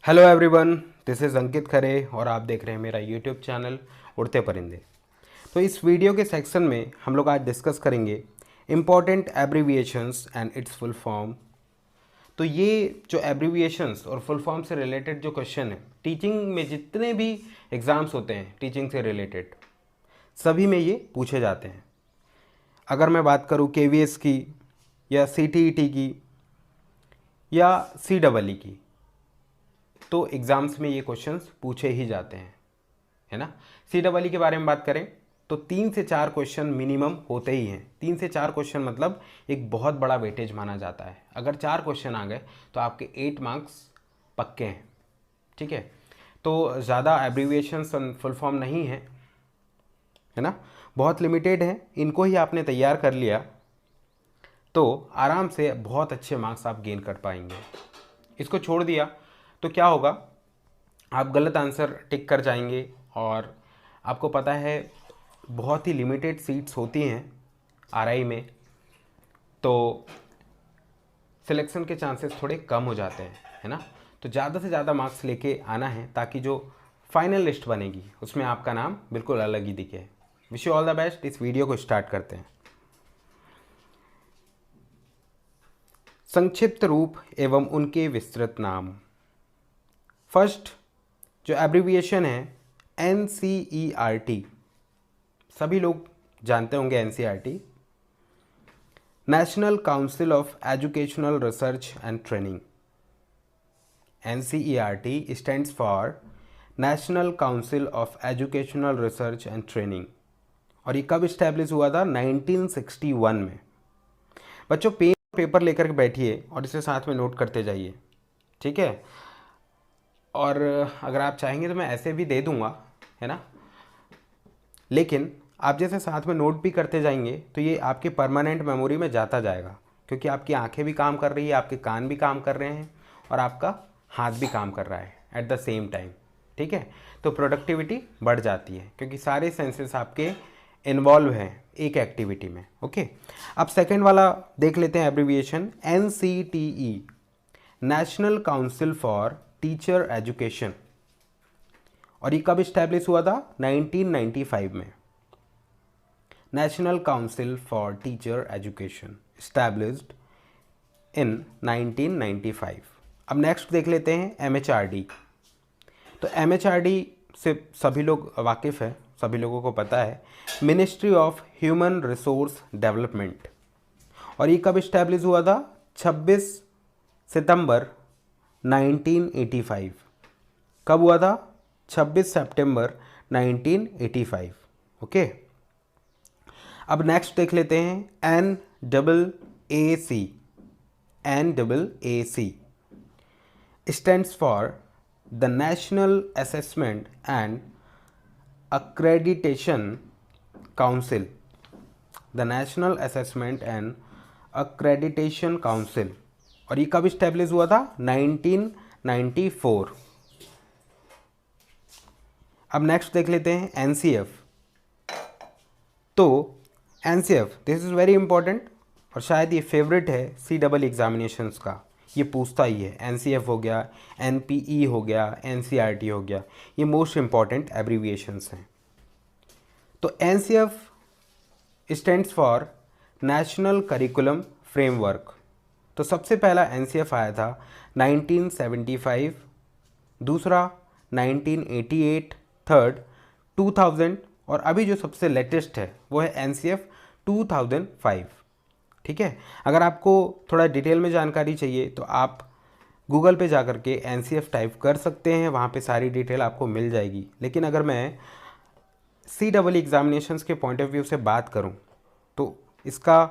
Hello everyone, this is अंकित खरे और आप देख रहे हैं मेरा यूट्यूब चैनल उड़ते परिंदे। तो इस वीडियो के सेक्शन में हम लोग आज डिस्कस करेंगे important abbreviations and it's full form. तो ये जो एब्रीविएशंस और फुल फॉर्म से रिलेटेड जो क्वेश्चन है, टीचिंग में जितने भी एग्ज़ाम्स होते हैं टीचिंग से रिलेटेड सभी में ये पूछे जाते हैं। अगर मैं बात करूँ KVS की या CTET की या CEE की, तो एग्ज़ाम्स में ये क्वेश्चंस पूछे ही जाते हैं, है ना। CEE के बारे में बात करें तो 3 से 4 क्वेश्चन मिनिमम होते ही हैं। 3 से 4 क्वेश्चन मतलब एक बहुत बड़ा वेटेज माना जाता है। अगर 4 क्वेश्चन आ गए तो आपके 8 मार्क्स पक्के हैं, ठीक है। तो ज़्यादा एब्रीविएशंस फुल फॉर्म नहीं है ना, बहुत लिमिटेड है। इनको ही आपने तैयार कर लिया तो आराम से बहुत अच्छे मार्क्स आप गेन कर पाएंगे। इसको छोड़ दिया तो क्या होगा, आप गलत आंसर टिक कर जाएंगे और आपको पता है बहुत ही लिमिटेड सीट्स होती हैं RI में, तो सिलेक्शन के चांसेस थोड़े कम हो जाते हैं, है ना। तो ज़्यादा से ज़्यादा मार्क्स लेके आना है ताकि जो फाइनल लिस्ट बनेगी उसमें आपका नाम बिल्कुल अलग ही दिखे। Wish you all the best. इस वीडियो को स्टार्ट करते हैं। संक्षिप्त रूप एवं उनके विस्तृत नाम। फर्स्ट जो एब्रीविएशन है NCERT, सभी लोग जानते होंगे NCERT, national council of educational research and training. NCERT stands for national council of educational research and training. और ये कब इस्टेब्लिश हुआ था? 1961 में। बच्चों पेन पेपर लेकर के बैठिए और इसे साथ में नोट करते जाइए, ठीक है। और अगर आप चाहेंगे तो मैं ऐसे भी दे दूंगा, है ना, लेकिन आप जैसे साथ में नोट भी करते जाएंगे तो ये आपके परमानेंट मेमोरी में जाता जाएगा, क्योंकि आपकी आंखें भी काम कर रही है, आपके कान भी काम कर रहे हैं और आपका हाथ भी काम कर रहा है एट द सेम टाइम, ठीक है। तो प्रोडक्टिविटी बढ़ जाती है क्योंकि सारे सेंसेस आपके इन्वॉल्व हैं एक एक्टिविटी में, ओके। अब सेकेंड वाला देख लेते हैं abbreviation NCTE, national council for teacher education. और ये कब इस्टेब्लिश हुआ था? 1995 में। National council for teacher education established in 1995। अब नेक्स्ट देख लेते हैं MHRD। तो MHRD से सभी लोग वाकिफ़ है, सभी लोगों को पता है, ministry of human resource development. और ये कब इस्टेब्लिश हुआ था? 26 सितंबर 1985। कब हुआ था? 26 सितंबर 1985, ओके। अब नेक्स्ट देख लेते हैं NAAC। NAAC stands for the national assessment and accreditation council. The national assessment and accreditation council. और ये कब इस्टेब्लिश हुआ था? 1994। अब नेक्स्ट देख लेते हैं NCF। तो NCF this is very important और शायद ये फेवरेट है CEE एग्जामिनेशंस का, ये पूछता ही है। NCF हो गया, NPE हो गया, NCERT हो गया, ये मोस्ट इंपॉर्टेंट एब्रीविएशंस हैं। तो NCF stands for national curriculum framework. तो सबसे पहला NCF आया था 1975, दूसरा 1988, थर्ड 2000 और अभी जो सबसे लेटेस्ट है वो है NCF 2005, ठीक है। अगर आपको थोड़ा डिटेल में जानकारी चाहिए तो आप गूगल पे जा कर के NCF टाइप कर सकते हैं, वहाँ पे सारी डिटेल आपको मिल जाएगी। लेकिन अगर मैं CEE एग्जामिनेशंस के पॉइंट ऑफ व्यू से बात करूँ तो इसका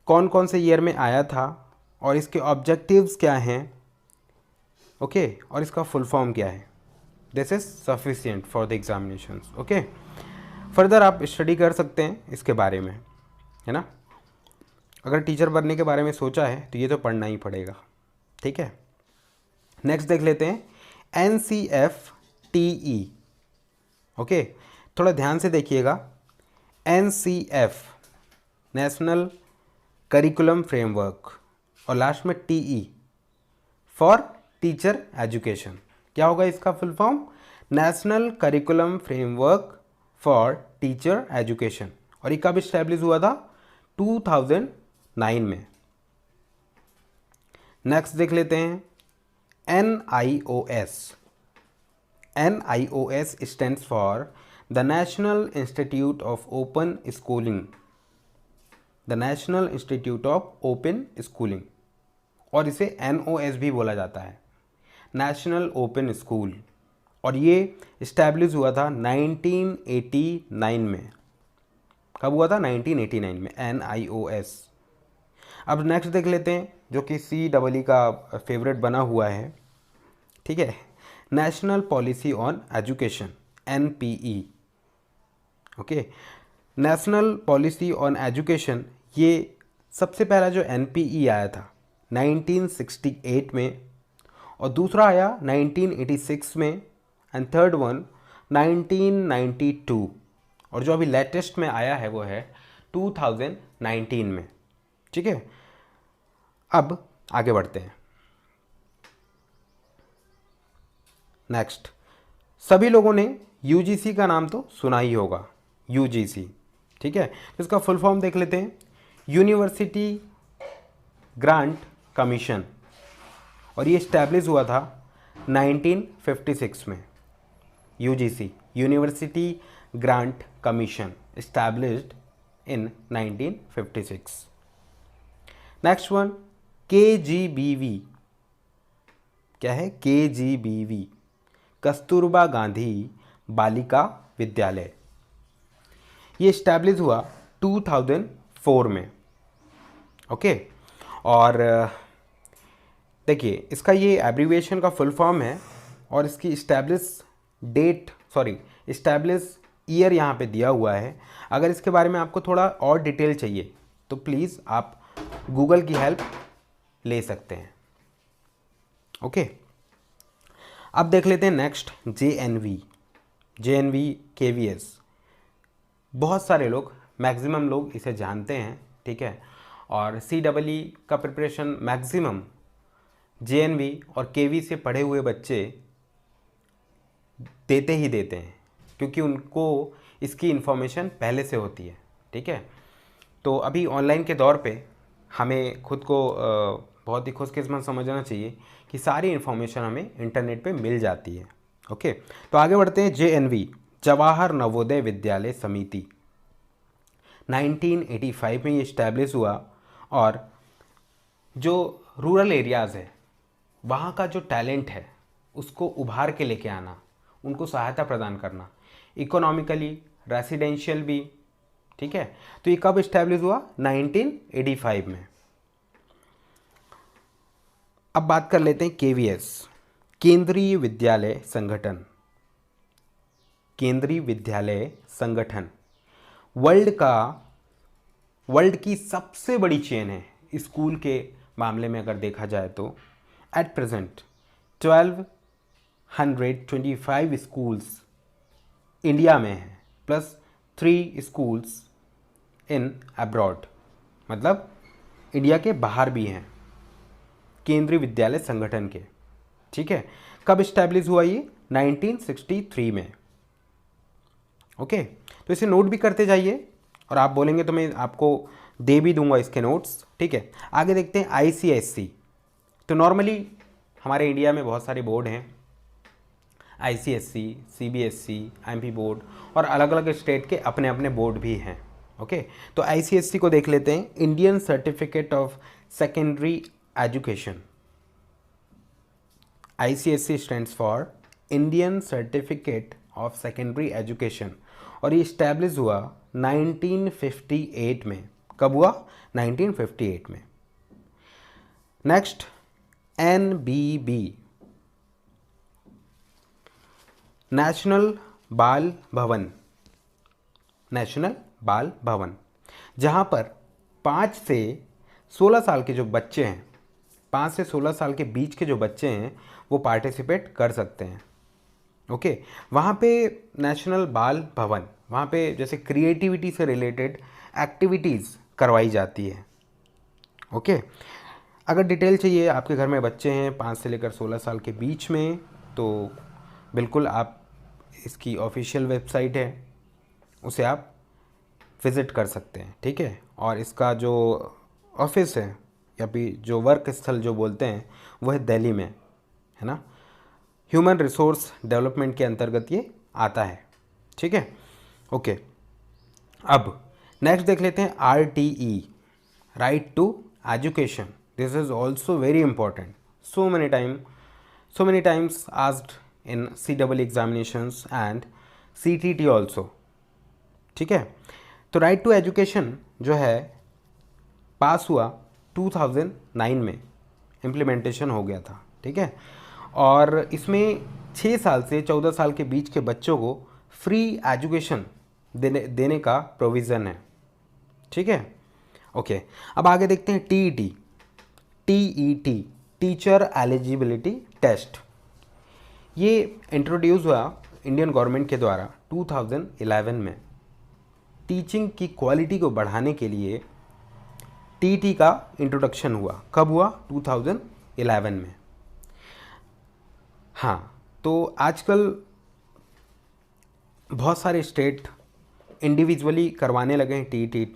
कौन कौन से ईयर में आया था और इसके ऑब्जेक्टिव्स क्या हैं, ओके, और इसका फुल फॉर्म क्या है, this is sufficient for the examinations, okay. Further आप स्टडी कर सकते हैं इसके बारे में, है ना। अगर टीचर बनने के बारे में सोचा है तो ये तो पढ़ना ही पड़ेगा, ठीक है। नेक्स्ट देख लेते हैं NCFTE, ओके। थोड़ा ध्यान से देखिएगा, NCF नेशनल करिकुलम फ्रेमवर्क और लास्ट में TE फॉर टीचर एजुकेशन, क्या होगा इसका full form? National curriculum framework for teacher education. और ये कब इस्टेब्लिश हुआ था? 2009 में। नेक्स्ट देख लेते हैं NIOS। NIOS stands for the national institute of open schooling. The national institute of open schooling, और इसे NOS भी बोला जाता है, नेशनल ओपन स्कूल। और ये इस्टेब्लिश हुआ था 1989 में। कब हुआ था? 1989 में NIOS। अब नेक्स्ट देख लेते हैं जो कि CEE का फेवरेट बना हुआ है, ठीक है, national policy on education, NPE। Okay, national policy on education, ये सबसे पहला जो NPE आया था 1968 में, और दूसरा आया 1986 में, एंड थर्ड वन 1992, और जो अभी लेटेस्ट में आया है वो है 2019 में। ठीक है, अब आगे बढ़ते हैं। नेक्स्ट, सभी लोगों ने UGC का नाम तो सुना ही होगा, UGC, ठीक है। तो इसका फुल फॉर्म देख लेते हैं, यूनिवर्सिटी ग्रांट कमीशन, और ये इस्टेब्लिश हुआ था 1956 में। UGC, university grant commission, established in 1956। Next one KGBV। क्या है? KGBV, कस्तूरबा गांधी बालिका विद्यालय। ये इस्टेब्लिश हुआ 2004 में। ओके, और देखिए इसका ये एब्रीविएशन का फुल फॉर्म है, और इसकी इस्टेब्लिश ईयर यहाँ पे दिया हुआ है। अगर इसके बारे में आपको थोड़ा और डिटेल चाहिए तो प्लीज़ आप गूगल की हेल्प ले सकते हैं। ओके, अब देख लेते हैं नेक्स्ट JNV KVS। बहुत सारे लोग, मैक्सिमम लोग इसे जानते हैं, ठीक है, और CEE का प्रिपरेशन मैक्सिमम JNV और KV से पढ़े हुए बच्चे देते ही देते हैं, क्योंकि उनको इसकी इन्फॉर्मेशन पहले से होती है, ठीक है। तो अभी ऑनलाइन के दौर पे हमें खुद को बहुत ही खुशकिस्मत समझना चाहिए कि सारी इन्फॉर्मेशन हमें इंटरनेट पे मिल जाती है। ओके, तो आगे बढ़ते हैं। JNV, जवाहर नवोदय विद्यालय समिति, 1985 में ये इस्टेब्लिश हुआ, और जो रूरल एरियाज़ है वहाँ का जो टैलेंट है उसको उभार के लेके आना, उनको सहायता प्रदान करना, इकोनॉमिकली, रेसिडेंशियल भी, ठीक है। तो ये कब इस्टेब्लिश हुआ? 1985 में। अब बात कर लेते हैं KVS, केंद्रीय विद्यालय संगठन। केंद्रीय विद्यालय संगठन वर्ल्ड की सबसे बड़ी चेन है स्कूल के मामले में अगर देखा जाए तो। एट प्रेजेंट 1225 स्कूल्स इंडिया में हैं, प्लस 3 स्कूल्स इन अब्रॉड, मतलब इंडिया के बाहर भी हैं केंद्रीय विद्यालय संगठन के, ठीक है। कब इस्टेब्लिश हुआ ये? 1963 में। ओके, तो इसे नोट भी करते जाइए, और आप बोलेंगे तो मैं आपको दे भी दूंगा इसके नोट्स, ठीक है। आगे देखते हैं ICSE। तो नॉर्मली हमारे इंडिया में बहुत सारे बोर्ड हैं, ICSE, CBSE, MP बोर्ड, और अलग अलग स्टेट के अपने अपने बोर्ड भी हैं। ओके, तो ICSE को देख लेते हैं, Indian certificate of secondary education. ICSE stands for Indian certificate of secondary education, और ये इस्टेब्लिश हुआ 1958 में। कब हुआ? 1958 में। नेक्स्ट NBB, नेशनल बाल भवन। नेशनल बाल भवन, जहाँ पर 5 से 16 साल के जो बच्चे हैं, 5 से 16 साल के बीच के जो बच्चे हैं वो पार्टिसिपेट कर सकते हैं। ओके, वहाँ पे नेशनल बाल भवन, वहाँ पे जैसे क्रिएटिविटी से रिलेटेड एक्टिविटीज़ करवाई जाती है। ओके, अगर डिटेल चाहिए, आपके घर में बच्चे हैं 5 से लेकर 16 साल के बीच में, तो बिल्कुल आप इसकी ऑफिशियल वेबसाइट है उसे आप विज़िट कर सकते हैं, ठीक है। और इसका जो ऑफिस है या फिर जो वर्क स्थल जो बोलते हैं वो है दिल्ली में, है ना। ह्यूमन रिसोर्स डेवलपमेंट के अंतर्गत ये आता है, ठीक है। ओके, अब नेक्स्ट देख लेते हैं RTE, right to education. This is also very important, so many times asked in CEE examinations and CTT also, ठीक है। तो राइट टू एजुकेशन जो है पास हुआ 2009 में, इम्प्लीमेंटेशन हो गया था, ठीक है। और इसमें 6 साल से 14 साल के बीच के बच्चों को फ्री एजुकेशन देने का प्रोविज़न है, ठीक है। ओके, अब आगे देखते हैं TET, टीचर एलिजिबिलिटी टेस्ट। ये इंट्रोड्यूस हुआ इंडियन गवर्नमेंट के द्वारा 2011 में। टीचिंग की क्वालिटी को बढ़ाने के लिए TET का इंट्रोडक्शन हुआ। कब हुआ? 2011 में। हाँ, तो आजकल बहुत सारे स्टेट इंडिविजुअली करवाने लगे हैं TET,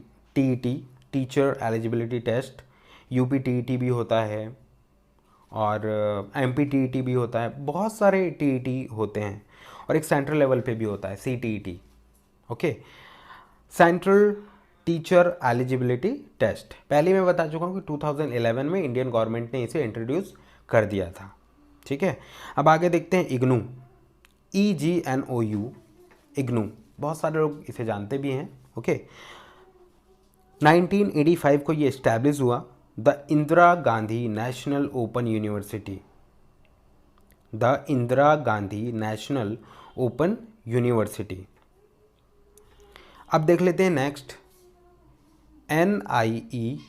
teacher eligibility test. UP TET भी होता है और MP TET भी होता है, बहुत सारे TET होते हैं और एक सेंट्रल लेवल पे भी होता है CTET, okay, central teacher eligibility test. पहले मैं बता चुका हूँ कि 2011 में इंडियन गवर्नमेंट ने इसे इंट्रोड्यूस कर दिया था, ठीक है। अब आगे देखते हैं इग्नू, EGNOU, इग्नू, बहुत सारे लोग इसे जानते भी हैं, ओके। 1985 को ये इस्टेब्लिश हुआ, the Indira Gandhi national open university, the Indira Gandhi national open university. अब देख लेते हैं next NIEPA,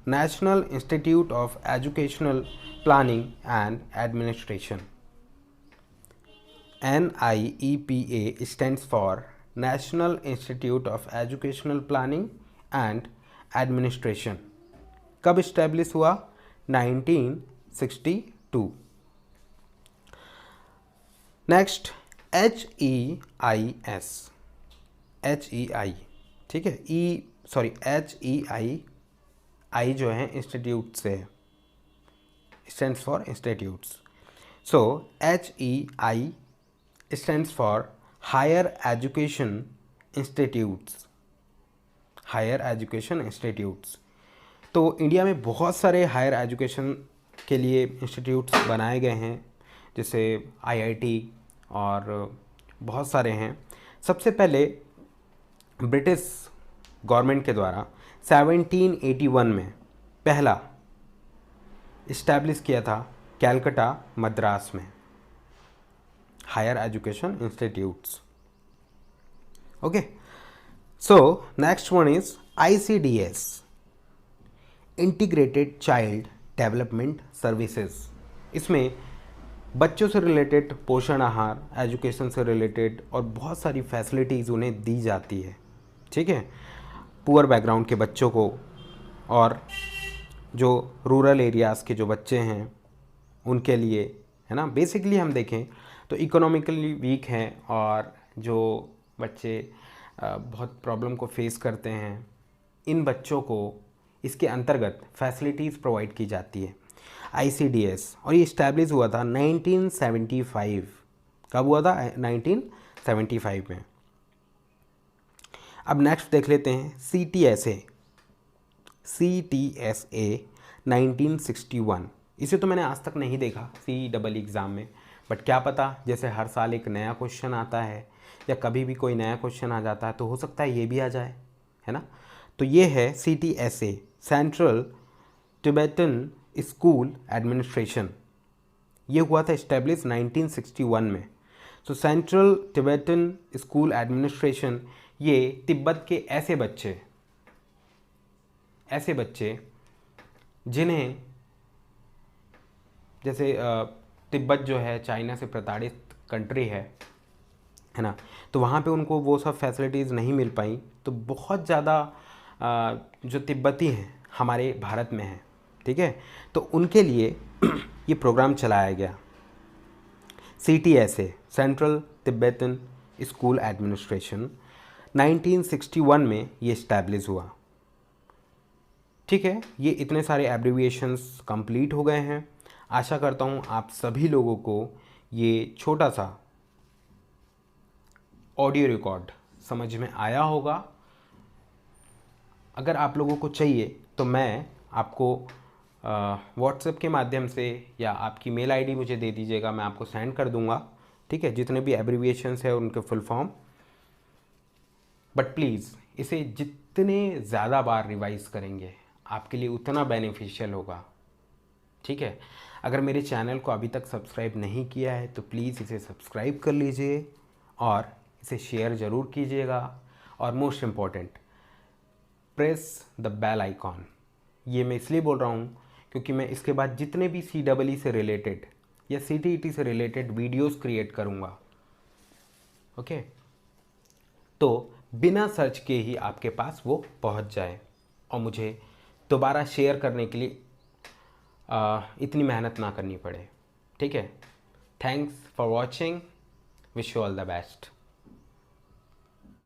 national institute of educational planning and administration. NIEPA stands for National Institute of Educational Planning and Administration। कब इस्टेब्लिश हुआ? 1962। नेक्स्ट HEIS, HEI, ठीक है। HEI जो है इंस्टीट्यूट से है, stands for institutes. So HEI stands for Higher Education Institutes, higher education institutes. तो India में बहुत सारे हायर एजुकेशन के लिए इंस्टीट्यूट्स बनाए गए हैं, जैसे IIT और बहुत सारे हैं। सबसे पहले ब्रिटिश गवर्नमेंट के द्वारा 1781 में पहला इस्टेब्लिश किया था कैलकाटा, मद्रास में, higher education institutes, okay. So next one is ICDS, integrated child development services. इसमें बच्चों से रिलेटेड पोषण आहार, एजुकेशन से रिलेटेड और बहुत सारी फैसिलिटीज़ उन्हें दी जाती है, ठीक है, पुअर बैकग्राउंड के बच्चों को। और जो रूरल एरियाज़ के जो बच्चे हैं उनके लिए, है ना। बेसिकली हम देखें तो इकोनॉमिकली वीक हैं और जो बच्चे बहुत प्रॉब्लम को फेस करते हैं, इन बच्चों को इसके अंतर्गत फैसिलिटीज़ प्रोवाइड की जाती है, ICDS। और ये इस्टेब्लिश हुआ था 1975। कब हुआ था? 1975 में। अब नेक्स्ट देख लेते हैं CTSA, 1961। इसे तो मैंने आज तक नहीं देखा CEE एग्ज़ाम में, बट क्या पता, जैसे हर साल एक नया क्वेश्चन आता है या कभी भी कोई नया क्वेश्चन आ जाता है तो हो सकता है ये भी आ जाए, है ना। तो ये है CTSA, central Tibetan school administration. ये हुआ था इस्टेब्लिश 1961 में। तो सेंट्रल टिबेटन स्कूल एडमिनिस्ट्रेशन ये तिब्बत के ऐसे बच्चे जिन्हें, जैसे तिब्बत जो है चाइना से प्रताड़ित कंट्री है ना, तो वहाँ पे उनको वो सब फैसिलिटीज़ नहीं मिल पाई। तो बहुत ज़्यादा जो तिब्बती हैं हमारे भारत में हैं, ठीक है। तो उनके लिए ये प्रोग्राम चलाया गया। CTSA central Tibetan school administration 1961 में ये इस्टेब्लिश हुआ। ठीक है, ये इतने सारे एब्रिविएशंस कंप्लीट हो गए हैं। आशा करता हूँ आप सभी लोगों को ये छोटा सा ऑडियो रिकॉर्ड समझ में आया होगा। अगर आप लोगों को चाहिए तो मैं आपको व्हाट्सएप के माध्यम से या आपकी मेल आईडी मुझे दे दीजिएगा, मैं आपको सेंड कर दूंगा। ठीक है, जितने भी एब्रिविएशंस है उनके फुल फॉर्म। बट प्लीज़ इसे जितने ज़्यादा बार रिवाइज करेंगे आपके लिए उतना बेनिफिशियल होगा। ठीक है, अगर मेरे चैनल को अभी तक सब्सक्राइब नहीं किया है तो प्लीज़ इसे सब्सक्राइब कर लीजिए और इसे शेयर ज़रूर कीजिएगा। और most important, press the bell icon. ये मैं इसलिए बोल रहा हूँ क्योंकि मैं इसके बाद जितने भी CEE से रिलेटेड या CTET से रिलेटेड वीडियोस क्रिएट करूँगा, ओके, तो बिना सर्च के ही आपके पास वो पहुँच जाए और मुझे दोबारा शेयर करने के लिए इतनी मेहनत ना करनी पड़े। ठीक है, thanks for watching, wish you all the best.